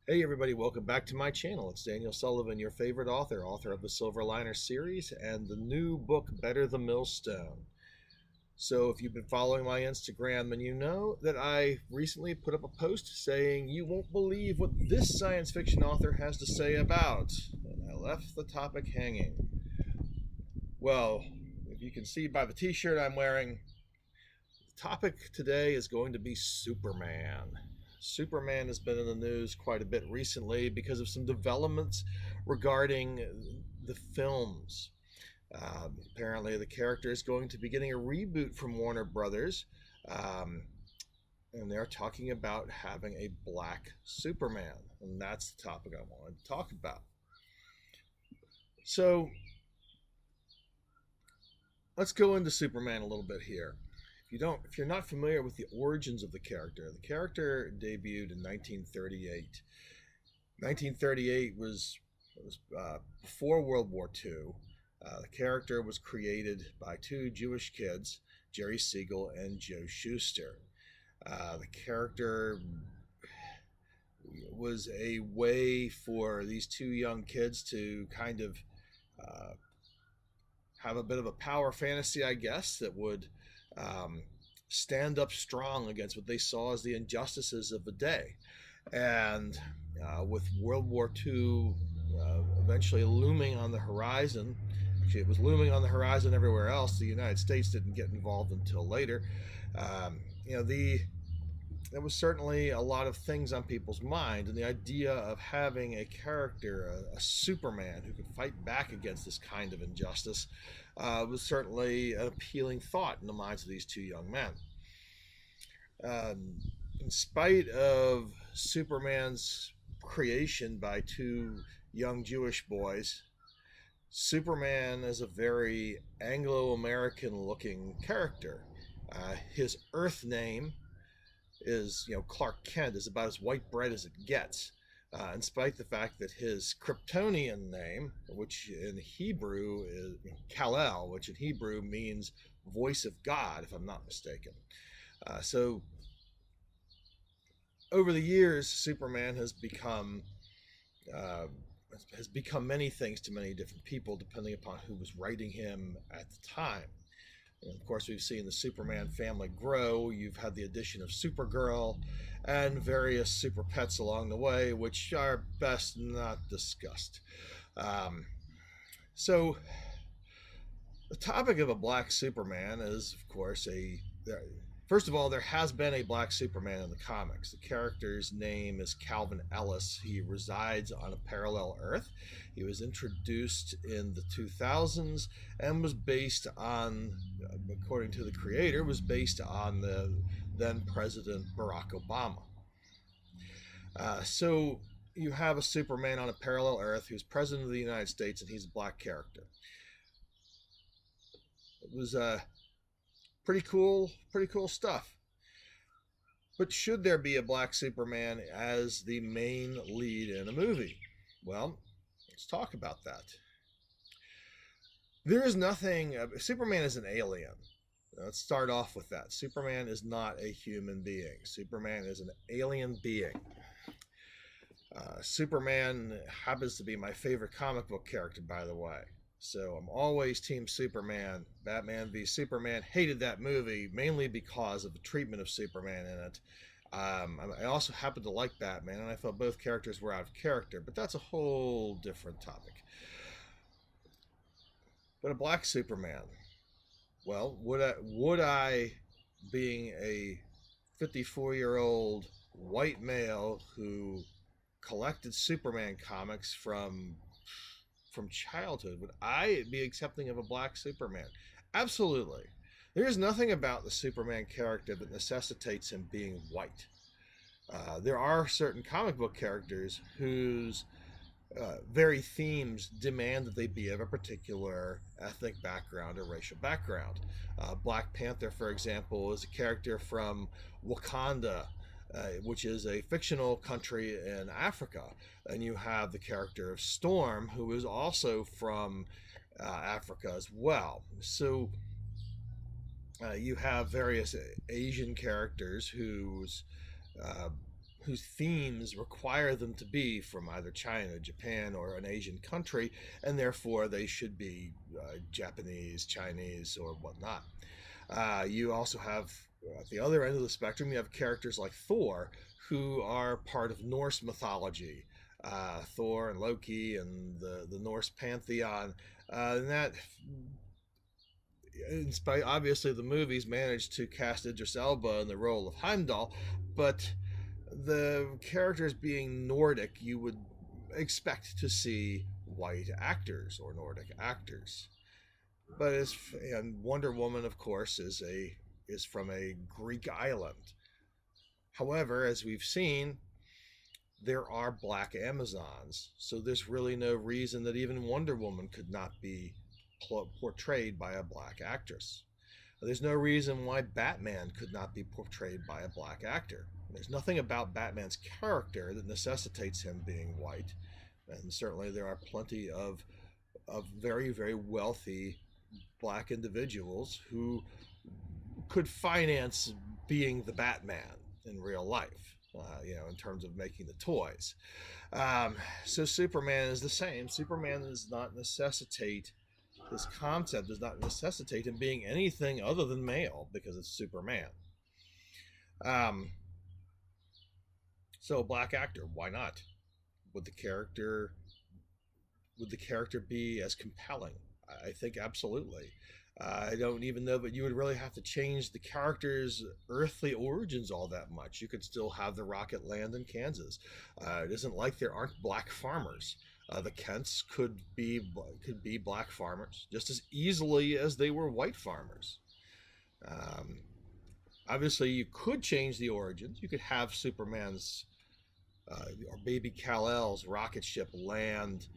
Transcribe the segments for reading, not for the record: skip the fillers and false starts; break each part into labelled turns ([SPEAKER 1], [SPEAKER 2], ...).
[SPEAKER 1] Hey everybody, welcome back to my channel. It's Daniel Sullivan, your favorite author, author of the Silver Liner series and the new book, Better the Millstone. So if you've been following my Instagram, then you know that I recently put up a post saying, "You won't believe what this science fiction author has to say about." And I left the topic hanging. Well, if you can see by the t-shirt I'm wearing, the topic today is going to be Superman. Superman has been in the news quite a bit recently because of some developments regarding the films. Apparently, the character is going to be getting a reboot from Warner Brothers, um, and they're talking about having a black Superman, and that's the topic I wanted to talk about. So, let's go into Superman a little bit here. If you're not familiar with the origins of the character debuted in 1938. 1938 was before World War II. The character was created by two Jewish kids, Jerry Siegel and Joe Shuster. The character was a way for these two young kids to kind of uh, have a bit of a power fantasy, I guess, that would um, stand up strong against what they saw as the injustices of the day. And with World War II eventually looming on the horizon, actually, it was looming on the horizon everywhere else. The United States didn't get involved until later. There was certainly a lot of things on people's mind, and the idea of having a character, a Superman, who could fight back against this kind of injustice was certainly an appealing thought in the minds of these two young men. Um, in spite of Superman's creation by two young Jewish boys, Superman is a very Anglo-American looking character. His Earth name is, Clark Kent is about as white bread as it gets. In spite of the fact that his Kryptonian name, which in Hebrew is Kal-El, which in Hebrew means voice of God, if I'm not mistaken. So over the years, Superman uh, has become many things to many different people, depending upon who was writing him at the time. And of course, we've seen the Superman family grow. You've had the addition of Supergirl and various super pets along the way, which are best not discussed. Um, so, the topic of a black Superman is, of course, First of all, there has been a black Superman in the comics. The character's name is Calvin Ellis. He resides on a parallel Earth. He was introduced in the 2000s and was based on, according to the creator, was based on the then President Barack Obama. So you have a Superman on a parallel Earth who's President of the United States, and he's a black character. It was pretty cool stuff. But should there be a black Superman as the main lead in a movie? Well, let's talk about that. There is nothing. Superman is an alien. Let's start off with that. Superman is not a human being. Superman is an alien being. Superman happens to be my favorite comic book character, by the way. So I'm always Team Superman. Batman v Superman. Hated that movie mainly because of the treatment of Superman in it. I also happen to like Batman, and I felt both characters were out of character, but that's a whole different topic. But a black Superman. Well, would I being a 54-year-old white male who collected Superman comics from childhood, would I be accepting of a black Superman? Absolutely. There is nothing about the Superman character that necessitates him being white. There are certain comic book characters whose very themes demand that they be of a particular ethnic background or racial background. Black Panther, for example, is a character from Wakanda, which is a fictional country in Africa. And you have the character of Storm, who is also from Africa as well. So you have various Asian characters uh, whose themes require them to be from either China, Japan, or an Asian country, and therefore they should be Japanese, Chinese, or whatnot. You also have, at the other end of the spectrum, you have characters like Thor, who are part of Norse mythology. Thor and Loki and the Norse pantheon. And that, in spite, obviously, the movies managed to cast Idris Elba in the role of Heimdall, but the characters being Nordic, you would expect to see white actors or Nordic actors. But and Wonder Woman, of course, is from a Greek island. However, as we've seen, there are black Amazons, so there's really no reason that even Wonder Woman could not be portrayed by a black actress. There's no reason why Batman could not be portrayed by a black actor. There's nothing about Batman's character that necessitates him being white, and certainly there are plenty of very, very wealthy black individuals who could finance being the Batman in real life. In terms of making the toys. So Superman is the same. Superman does not necessitate, this concept does not necessitate him being anything other than male, because it's Superman. So a black actor, why not? Would the character be as compelling? I think absolutely. I don't even know that you would really have to change the character's earthly origins all that much. You could still have the Rocket land in Kansas. It isn't like there aren't black farmers. The Kents could be black farmers just as easily as they were white farmers. Obviously, you could change the origins. You could have Superman's or Baby Kal-El's rocket ship land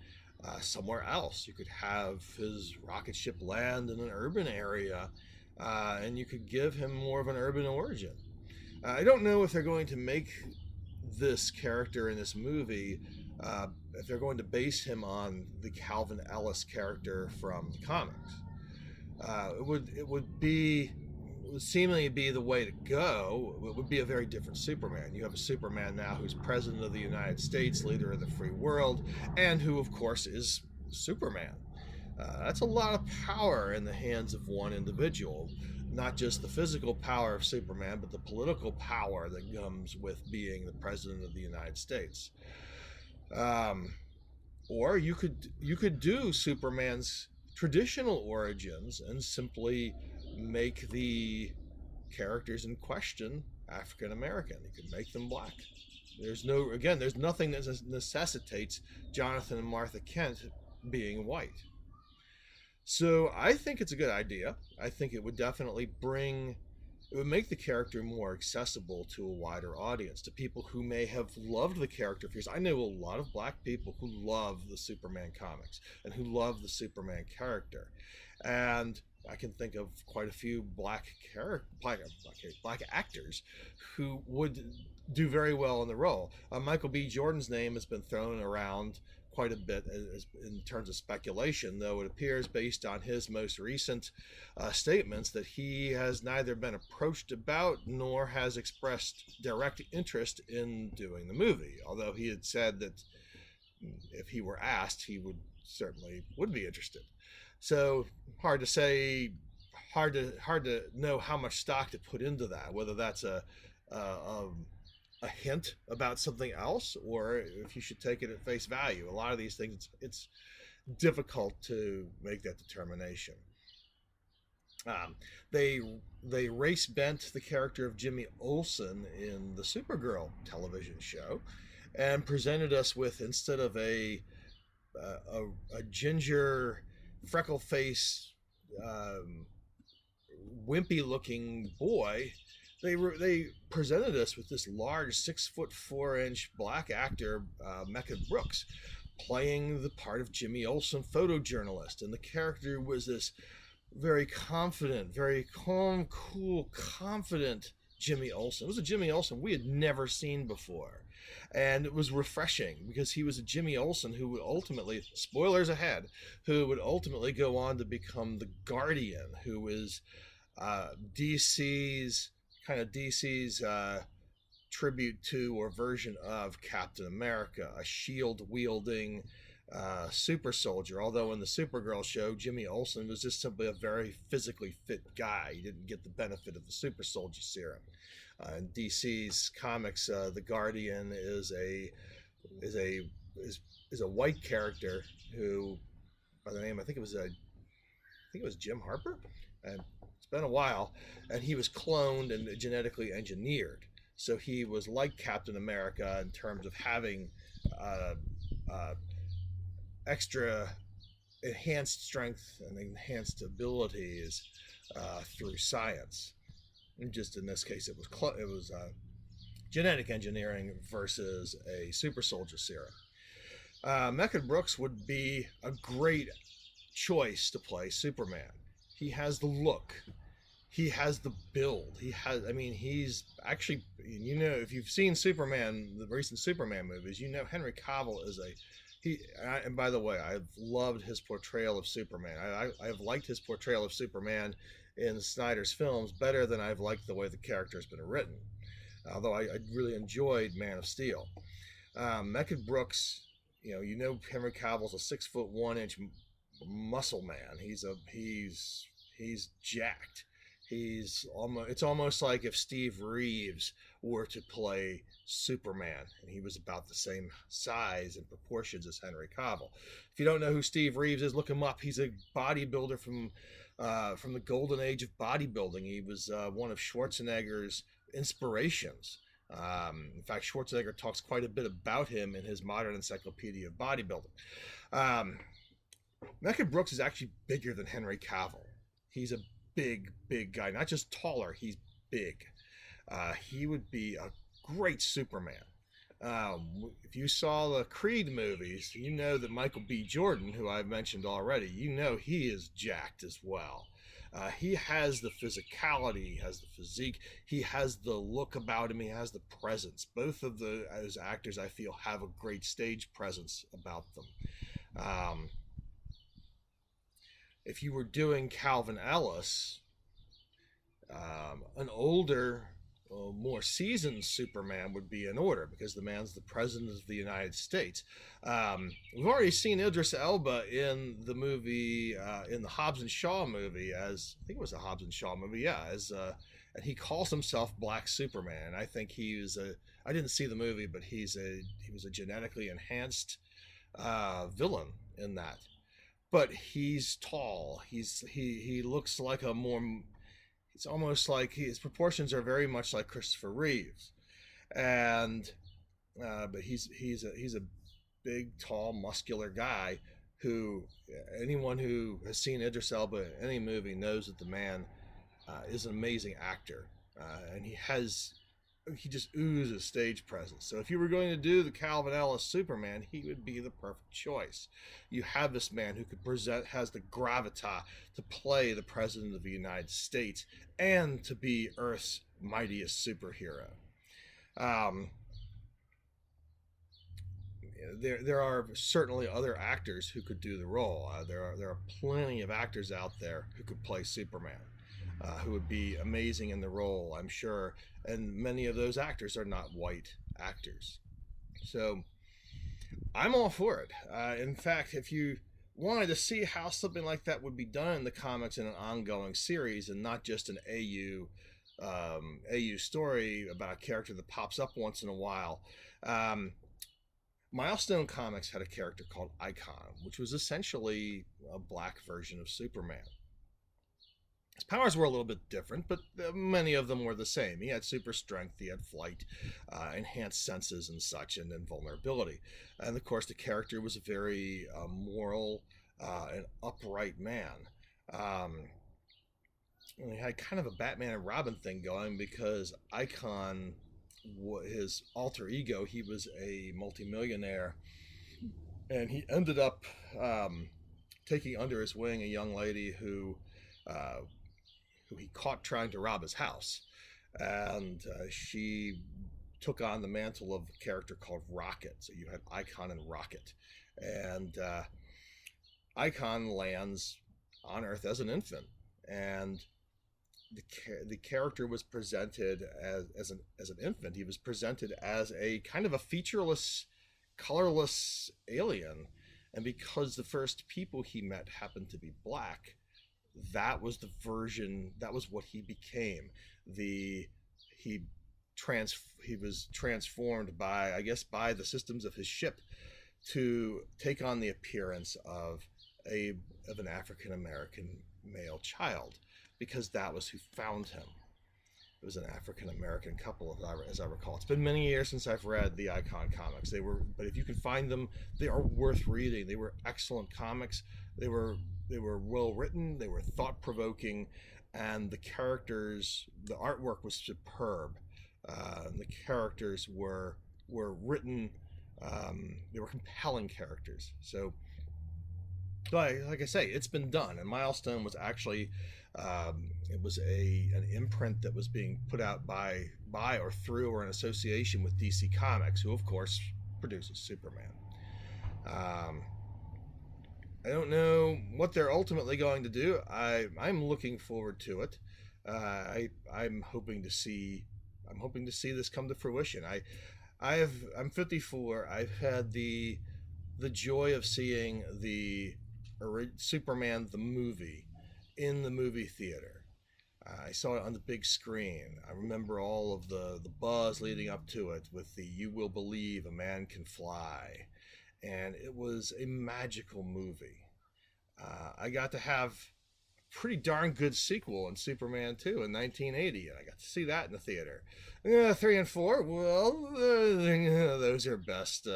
[SPEAKER 1] somewhere else. You could have his rocket ship land in an urban area, and you could give him more of an urban origin. I don't know if they're going to make this character in this movie, if they're going to base him on the Calvin Ellis character from the comics. It would seemingly be the way to go. It would be a very different Superman. You have a Superman now who's president of the United States, leader of the free world, and who, of course, is Superman. That's a lot of power in the hands of one individual. Not just the physical power of Superman, but the political power that comes with being the president of the United States. Or you could do Superman's traditional origins and simply make the characters in question African American. You could make them black. There's nothing that necessitates Jonathan and Martha Kent being white. So I think it's a good idea. I think it would definitely make the character more accessible to a wider audience, to people who may have loved the character for years. I know a lot of black people who love the Superman comics and who love the Superman character. And I can think of quite a few black actors who would do very well in the role. Michael B. Jordan's name has been thrown around quite a bit in terms of speculation, though it appears, based on his most recent statements, that he has neither been approached about nor has expressed direct interest in doing the movie, although he had said that if he were asked, he would be interested. So hard to say, hard to know how much stock to put into that, whether that's a hint about something else or if you should take it at face value. A lot of these things, it's difficult to make that determination. They race bent the character of Jimmy Olsen in the Supergirl television show and presented us with, instead of a ginger, freckle-faced, wimpy-looking boy, they presented us with this large 6'4" black actor, Mecca Brooks, playing the part of Jimmy Olsen, photojournalist, and the character was this very confident, very calm, cool, confident Jimmy Olsen. It was a Jimmy Olsen we had never seen before. And it was refreshing because he was a Jimmy Olsen who would ultimately, spoilers ahead, who would ultimately go on to become the Guardian, who is DC's tribute to or version of Captain America, a shield wielding super soldier. Although in the Supergirl show, Jimmy Olsen was just simply a very physically fit guy. He didn't get the benefit of the super soldier serum. In DC's comics, the Guardian is a white character who, by the name, I think it was Jim Harper, and it's been a while, and he was cloned and genetically engineered. So he was like Captain America in terms of having extra enhanced strength and enhanced abilities through science. And just in this case, it was genetic engineering versus a super soldier serum. Mehcad Brooks would be a great choice to play Superman. He has the look, he has the build, he's actually, if you've seen Superman, the recent Superman movies, Henry Cavill is and by the way, I've loved his portrayal of Superman. I've liked his portrayal of Superman in Snyder's films better than I've liked the way the character has been written, although I really enjoyed Man of Steel. Mehcad Brooks, Henry Cavill's a 6'1" muscle man. He's jacked. It's almost like if Steve Reeves were to play Superman, and he was about the same size and proportions as Henry Cavill. If you don't know who Steve Reeves is, look him up. He's a bodybuilder from the golden age of bodybuilding. He was one of Schwarzenegger's inspirations. In fact, Schwarzenegger talks quite a bit about him in his Modern Encyclopedia of Bodybuilding. Mehcad Brooks is actually bigger than Henry Cavill. He's a big guy, not just taller, he's big. He would be a great Superman. If you saw the Creed movies, you know that Michael B. Jordan, who I've mentioned already, he is jacked as well. He has the physicality, he has the physique, he has the look about him, he has the presence. Both of those actors, I feel, have a great stage presence about them. If you were doing Calvin Ellis, an older, more seasoned Superman would be in order, because the man's the president of the United States. We've already seen Idris Elba in the movie, in the Hobbs and Shaw movie, I think it was a Hobbs and Shaw movie, and he calls himself Black Superman. I think I didn't see the movie, but he was a genetically enhanced villain in that. But he's tall. He looks like it's almost like his proportions are very much like Christopher Reeves, and but he's a big, tall, muscular guy who anyone who has seen Idris Elba in any movie knows that the man is an amazing actor, and he just oozes stage presence. So if you were going to do the Calvin Ellis Superman, he would be the perfect choice. You have this man who has the gravitas to play the President of the United States and to be Earth's mightiest superhero. There are certainly other actors who could do the role. There are plenty of actors out there who could play Superman, who would be amazing in the role, I'm sure. And many of those actors are not white actors. So I'm all for it. In fact, if you wanted to see how something like that would be done in the comics in an ongoing series and not just an AU story about a character that pops up once in a while, Milestone Comics had a character called Icon, which was essentially a black version of Superman. His powers were a little bit different, but many of them were the same. He had super strength, he had flight, enhanced senses and such, and invulnerability. And of course, the character was a very moral and upright man. And he had kind of a Batman and Robin thing going, because Icon, his alter ego, he was a multimillionaire, and he ended up taking under his wing a young lady who he caught trying to rob his house, and she took on the mantle of a character called Rocket. So you had Icon and Rocket, and Icon lands on Earth as an infant, and the character was presented as an infant. He was presented as a kind of a featureless, colorless alien, and because the first people he met happened to be black, that was the version. That was what he became. The he he was transformed by, I guess, by the systems of his ship to take on the appearance of an African American male child, because that was who found him. It was an African American couple, as I recall. It's been many years since I've read the Icon comics. But if you can find them, they are worth reading. They were excellent comics. They were well written. They were thought provoking, and the characters, the artwork was superb. The characters were written. They were compelling characters. So, like I say, it's been done. And Milestone was actually, it was an imprint that was being put out by or through or in association with DC Comics, who of course produces Superman. I don't know what they're ultimately going to do. I'm looking forward to it. I'm hoping to see this come to fruition. I'm 54. I've had the joy of seeing the Superman the movie in the movie theater. I saw it on the big screen. I remember all of the buzz leading up to it with the "You Will Believe a Man Can Fly," and it was a magical movie. I got to have a pretty darn good sequel in Superman 2 in 1980, and I got to see that in the theater. 3 and 4, well, those are best.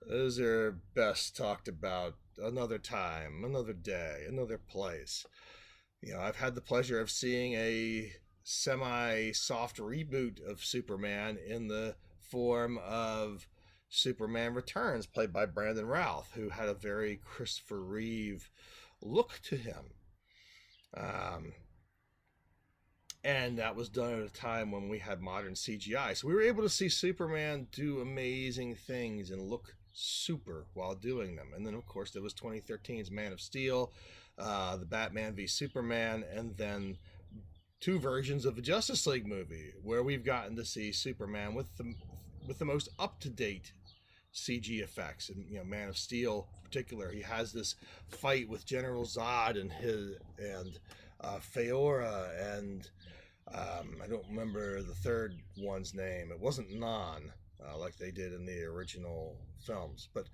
[SPEAKER 1] Those are best talked about another time, another day, another place. I've had the pleasure of seeing a semi-soft reboot of Superman in the form of Superman Returns, played by Brandon Routh, who had a very Christopher Reeve look to him. And that was done at a time when we had modern CGI. So we were able to see Superman do amazing things and look super while doing them. And then, of course, there was 2013's Man of Steel, the Batman v Superman, and then 2 versions of the Justice League movie, where we've gotten to see Superman with the most up-to-date CG effects. And Man of Steel in particular, he has this fight with General Zod and Feora, and I don't remember the third one's name. It wasn't Non, like they did in the original films, but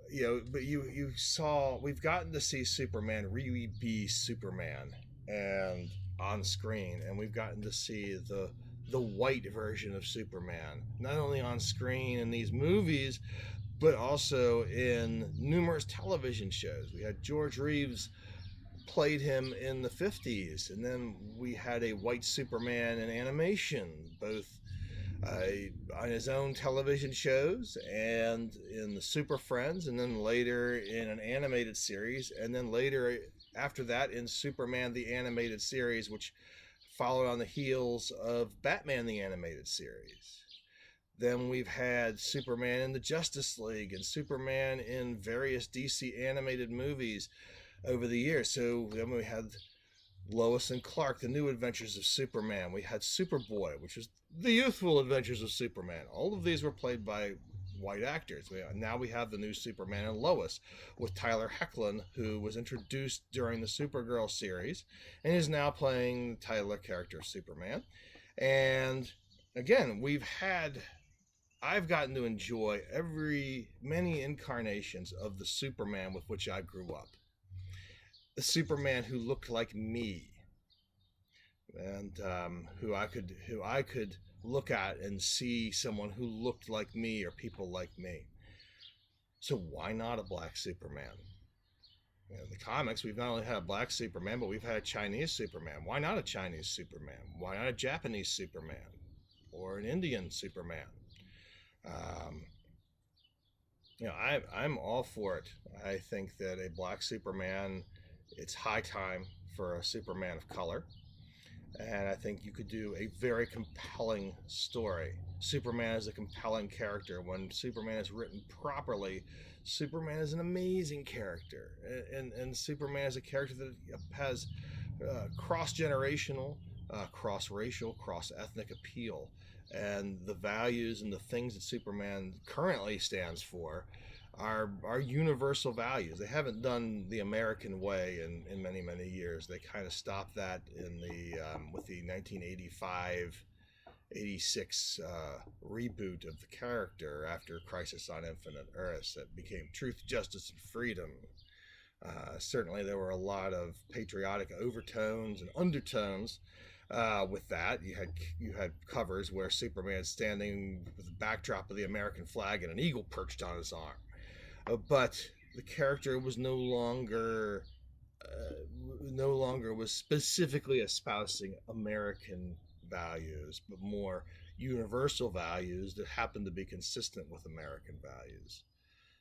[SPEAKER 1] you saw, we've gotten to see Superman really be Superman and on screen, and we've gotten to see the white version of Superman, not only on screen in these movies, but also in numerous television shows. We had George Reeves played him in the 50s, and then we had a white Superman in animation, both on his own television shows and in the Super Friends, and then later in an animated series, and then later after that in Superman the Animated Series, which followed on the heels of Batman the Animated Series. Then we've had Superman in the Justice League and Superman in various DC animated movies over the years. So then we had Lois and Clark, the New Adventures of Superman. We had Superboy, which was the Youthful Adventures of Superman. All of these were played by white actors. Now we have the new Superman and Lois with Tyler Hoechlin, who was introduced during the Supergirl series and is now playing the Tyler character of Superman. And again, I've gotten to enjoy many incarnations of the Superman with which I grew up. The Superman who looked like me, and who I could look at and see someone who looked like me or people like me. So why not a black Superman? In the comics, we've not only had a black Superman, but we've had a Chinese Superman. Why not a Chinese Superman? Why not a Japanese Superman or an Indian Superman? I'm all for it. I think that a black Superman, it's high time for a Superman of color. And I think you could do a very compelling story. Superman is a compelling character. When Superman is written properly, Superman is an amazing character. And Superman is a character that has cross-generational cross-racial, cross-ethnic appeal, and the values and the things that Superman currently stands for are universal values. They haven't done the American way in many, many years. They kind of stopped that in the with the 1985 86 reboot of the character after Crisis on Infinite Earths that became Truth, Justice, and Freedom. Certainly, there were a lot of patriotic overtones and undertones with that. You had covers where Superman's standing with the backdrop of the American flag and an eagle perched on his arm, but the character was no longer was specifically espousing American values, but more universal values that happen to be consistent with American values.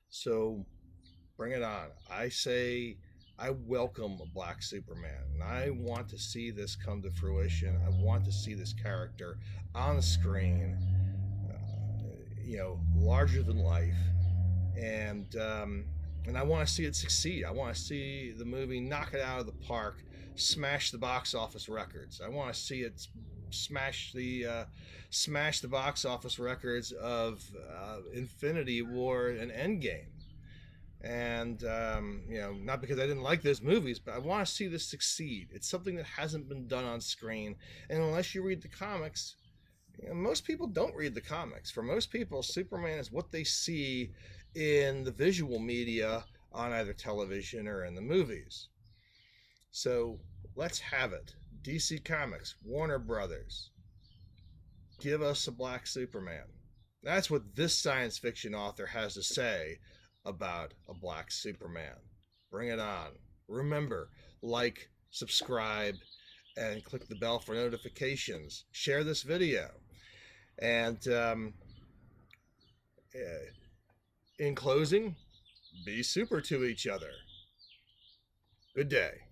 [SPEAKER 1] So bring it on. I say I welcome a black Superman, and I want to see this come to fruition. I want to see this character on the screen, larger than life, and I want to see it succeed. I want to see the movie knock it out of the park, smash the box office records. I want to see it smash the box office records of Infinity War and Endgame. And not because I didn't like those movies, but I want to see this succeed. It's something that hasn't been done on screen, and unless you read the comics, most people don't read the comics. For most people, Superman is what they see in the visual media on either television or in the movies. So let's have it. DC Comics, Warner Brothers, give us a black Superman. That's what this science fiction author has to say about a black Superman. Bring it on. Remember, like, subscribe, and click the bell for notifications. Share this video. And in closing, be super to each other. Good day.